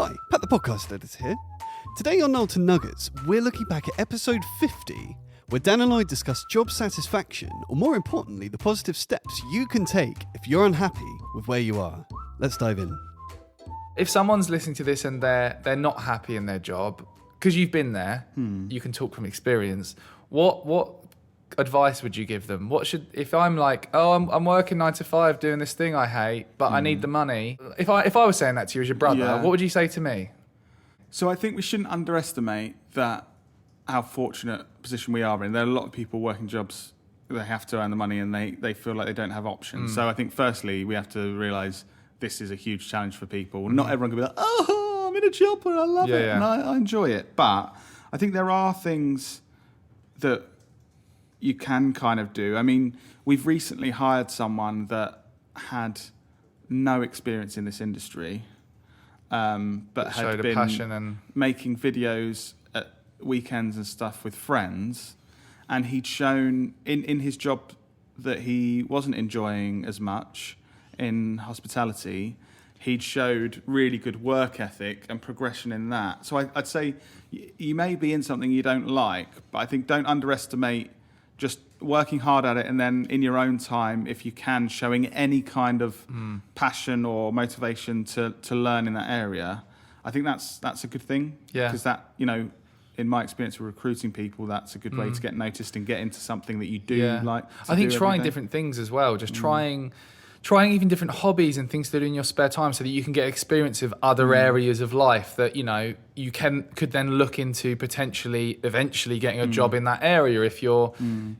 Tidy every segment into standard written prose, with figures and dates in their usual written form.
Hi, Pat the Podcast Editor here. Today on Knowlton Nuggets, we're looking back at episode 50, where Dan and I discuss job satisfaction, or more importantly, the positive steps you can take if you're unhappy with where you are. Let's dive in. If someone's listening to this and they're not happy in their job, because you've been there, you can talk from experience. What advice would you give them? If I'm like, I'm working 9 to 5 doing this thing I hate, but I need the money. If I was saying that to you as your brother, what would you say to me? So I think we shouldn't underestimate how fortunate position we are in. There are a lot of people working jobs, they have to earn the money and they feel like they don't have options. So I think firstly, we have to realise this is a huge challenge for people. Not everyone can be like, oh, I'm in a job and I love it and I enjoy it. But I think there are things that you can kind of do. I mean, we've recently hired someone that had no experience in this industry, but had been passion and making videos at weekends and stuff with friends, and he'd shown in his job that he wasn't enjoying as much in hospitality. He'd showed really good work ethic and progression in that. So I'd say you may be in something you don't like, but I think don't underestimate just working hard at it, and then in your own time, if you can, showing any kind of passion or motivation to learn in that area. I think that's a good thing. Yeah. Because that, in my experience with recruiting people, that's a good way to get noticed and get into something that you do like. I think trying different things as well, just trying even different hobbies and things to do in your spare time so that you can get experience of other areas of life that, you could then look into potentially eventually getting a job in that area. If you're,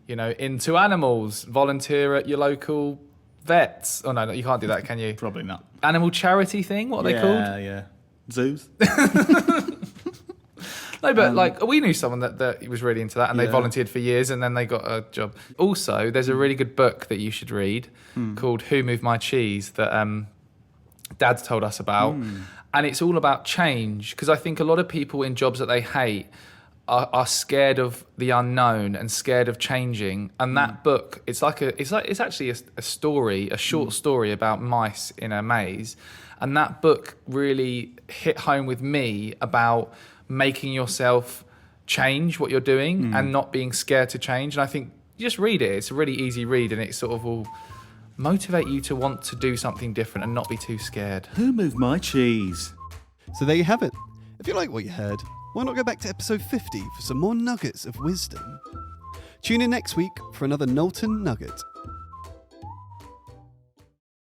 into animals, volunteer at your local vets. Oh no, you can't do that, can you? Probably not. Animal charity thing? What are they called? Yeah. Zoos. No, but we knew someone that was really into that and they volunteered for years and then they got a job. Also, there's a really good book that you should read called Who Moved My Cheese that Dad's told us about. And it's all about change, because I think a lot of people in jobs that they hate are scared of the unknown and scared of changing. And that book, it's actually a story, a short story about mice in a maze. And that book really hit home with me about making yourself change what you're doing and not being scared to change. And I think you just read it. It's a really easy read and it sort of will motivate you to want to do something different and not be too scared. Who moved my cheese? So there you have it. If you like what you heard, why not go back to episode 50 for some more nuggets of wisdom? Tune in next week for another Knowlton Nugget.